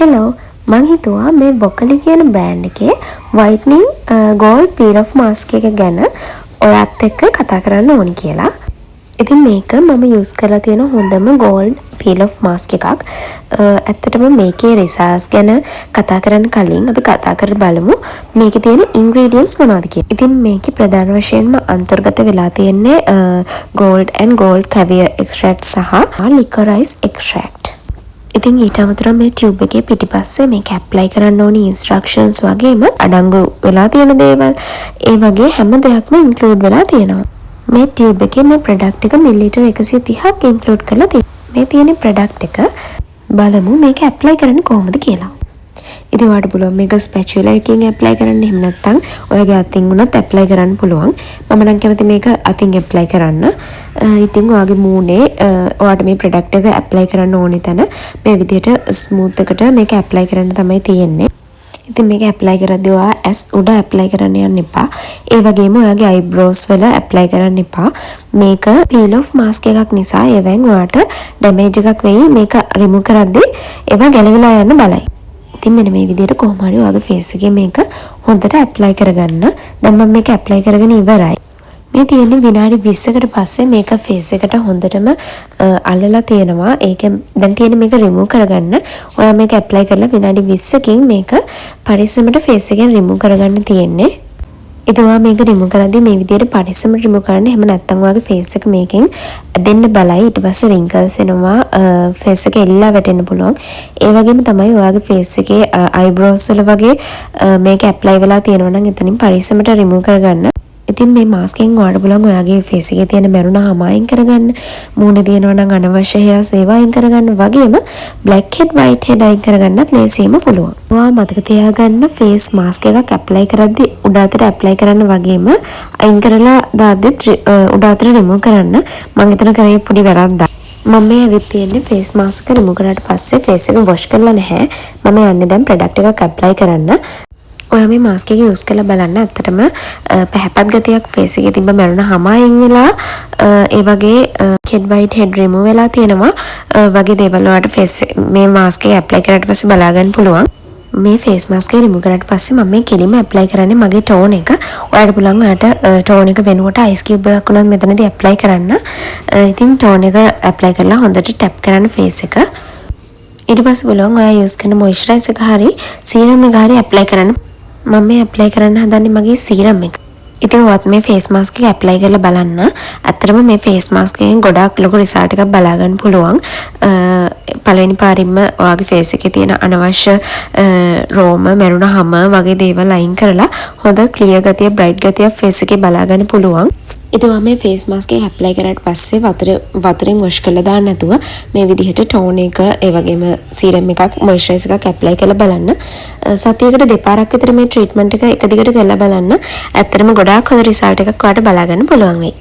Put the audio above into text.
Hello මං හිතුවා මේ බොකලි කියන බ්‍රෑන්ඩ් එකේ whitening gold peel off mask එක ගැන ඔයත් එක්ක කතා කරන්න ඕනි කියලා. ඉතින් මේක මම යූස් කරලා තියෙන හොඳම gold peel off mask එකක්. ඇත්තටම මේකේ results ගැන කතා කරන්න කලින් අපි කතා කරලා බලමු මේකේ තියෙන ingredients මොනවද කියලා. ඉතින් මේකේ ප්‍රධාන වශයෙන්ම අන්තර්ගත වෙලා තියෙන්නේ gold and gold caviar extract සහ licorice extract. ඉතින් ඊට අමතරව මේ ටියුබ් එකේ පිටිපස්සේ මේක ඇප්ලයි කරන්න ඕනි ඉන්ස්ට්‍රක්ෂන්ස් වගේම අඩංගු වෙලා තියෙන දේවල් ඒ වගේ හැම දෙයක්ම ඉන්ක්ලූඩ් වෙලා තියෙනවා. මේ ටියුබ් එකේ මේ ප්‍රොඩක්ට් එක මිලිලිටර් 130ක් ඉන්ක්ලූඩ් කරලා තියෙනවා. මේ තියෙන ප්‍රොඩක්ට් එක බලමු මේක ඇප්ලයි කරන්න කොහොමද කියලා. ඉතින් ඔයාලට පුළුවන් මේක ස්පැචුලා එකකින් ඇප්ලයි කරන්න. එහෙම නැත්නම් ඔයගේ අතින් උනත් ඇප්ලයි කරන්න පුළුවන්. මම නම් කැමති මේක අතින් ඇප්ලයි කරන්න. ඉතින් ඔයාගේ මූණේ ඔයාට මේ ප්‍රොඩක්ට් එක ඇප්ලයි කරන්න ඕනේ තැන මේ විදිහට ස්මූත් එකට මේක ඇප්ලයි කරන්න තමයි තියෙන්නේ. ඉතින් මේක ඇප්ලයි කරද්දී ඔයා ඇස් උඩ ඇප්ලයි කරන්න යන්න එපා. ඒ වගේම ඔයාගේ අයිබ්‍රෝස් වල ඇප්ලයි කරන්න එපා. මේක peel off mask එකක් නිසා ඒවෙන් ඔයාට ඩැමේජ් එකක් වෙයි. මේක රිමූව් කරද්දී ඒවා ගැලවිලා යන්න බලයි. ඉතින් මෙන්න මේ විදිහට කොහොම හරි ඔයාගේ ෆේස් එකේ මේක හොඳට ඇප්ලයි කරගන්න. දැන් මම මේක ඇප්ලයි කරගෙන ඉවරයි. මේ තියෙන්නේ විනාඩි 20කට පස්සේ මේක ෆේස් එකට හොඳටම අල්ලලා තියෙනවා. ඒක දැන් තියෙන්නේ මේක රිමූව් කරගන්න. ඔයා මේක ඇප්ලයි කරලා විනාඩි 20කින් මේක පරිස්සමට ෆේස් එකෙන් රිමූව් කරගන්න තියෙන්නේ. ඉතින් ඔයා මේක රිමූව් කරද්දී මේ විදිහට පරිස්සමට රිමූව් කරන්න. එහෙම නැත්නම් ඔයාගේ ෆේස් එක මේකෙන් දෙන්න බලයි. ඊට පස්සේ රින්කල්ස් එනවා. ෆේස් එක එල්ලලා වැටෙන්න පුළුවන්. ඒ වගේම තමයි ඔයාගේ ෆේස් එකේ අයිබ්‍රෝස් වල වගේ මේක ඇප්ලයි වෙලා තියෙනවා නම් එතනින් පරිස්සමට රිමූව් කරගන්න. ඉතින් මේ මාස්ක් එකෙන් ඔයාලට පුළුවන් ඔයාගේ ෆේස් එකේ තියෙන මැරුණ හම අයින් කරගන්න. මූණ දිනනවා නම් අනවශ්‍ය හේයර්ස් ඒවා අයින් කරගන්න. වගේම black head white head අයින් කරගන්නත් ලේසියෙම පුළුවන්. ඔයා මතක තියාගන්න ෆේස් මාස්ක් එකක් ඇප්ලයි කරද්දී උඩ අතට ඇප්ලයි කරන්න වගේම අයින් කරලා දාද්දිත් උඩ අතට රිමූව් කරන්න. මම එතන කරේ පොඩි වැරද්දක්. මම මේ ඇවිත් තියෙන්නේ ෆේස් මාස්ක් එක රිමූව් කරාට පස්සේ ෆේස් එක වොෂ් කරලා නැහැ. මම යන්නේ දැන් ප්‍රොඩක්ට් එකක් ඇප්ලයි කරන්න. ඔයා මේ මාස්ක් එක යූස් කරලා බලන්න. ඇත්තටම පැහැපත් ගතියක් ෆේස් එකේ තිබ්බ මැරුණ හම අයින් වෙලා ඒ වගේ head white head remove වෙලා තියෙනවා වගේ දේවල් ඔයාලට ෆේස් මේ මාස්ක් එක ඇප්ලයි කරාට පස්සේ බලා ගන්න පුළුවන්. මේ ෆේස් මාස්ක් එක රිමූව් කරාට පස්සේ මම මේ කෙලින්ම ඇප්ලයි කරන්නේ මගේ ටෝන් එක. ඔයාලට පුළුවන් ඔයාලට ටෝන් එක වෙනුවට අයිස් කියුබ් එකක් උනත් මෙතනදී ඇප්ලයි කරන්න. ඉතින් ටෝන් එක ඇප්ලයි කරලා හොඳට ටැප් කරන්න ෆේස් එක. ඊට පස්සේ බලන්න ඔයා යූස් කරන මොයිස්චරයිසර් එක හරි සීරම් එක හරි ඇප්ලයි කරන්න. මම මේ ඇප්ලයි කරන්න හදන්නේ මගේ සීරම් එක. ඉතින් ඔයත් මේ ෆේස් මාස්ක් එක ඇප්ලයි කරලා බලන්න. ඇත්තටම මේ ෆේස් මාස්ක් එකෙන් ගොඩාක් ලොකු රිසල්ට් එකක් බලා ගන්න පුළුවන්. පළවෙනි පාරින්ම ඔයාගේ ෆේස් එකේ තියෙන අනවශ්‍ය රෝම, මැරුණ හම වගේ දේවල් අයින් කරලා හොඳ ක්ලියර් ගතිය, බ්‍රයිට් ගතිය ෆේස් එකේ බලා ගන්න පුළුවන්. ඉතින් මම මේ ෆේස් මාස්ක් එක ඇප්ලයි කරාට පස්සේ වතුරෙන් වොෂ් කරලා දාන්න නැතුව මේ විදිහට ටෝන් එක ඒ වගේම සීරම් එකක් මොයිස්චරයිසර් එකක් ඇප්ලයි කරලා බලන්න. සතියකට දෙපාරක් විතර මේ ට්‍රීට්මන්ට් එක එක දිගට කරලා බලන්න. ඇත්තටම ගොඩාක් හොඳ රිසල්ට් එකක් ඔයාලට බලා ගන්න පුළුවන් වෙයි.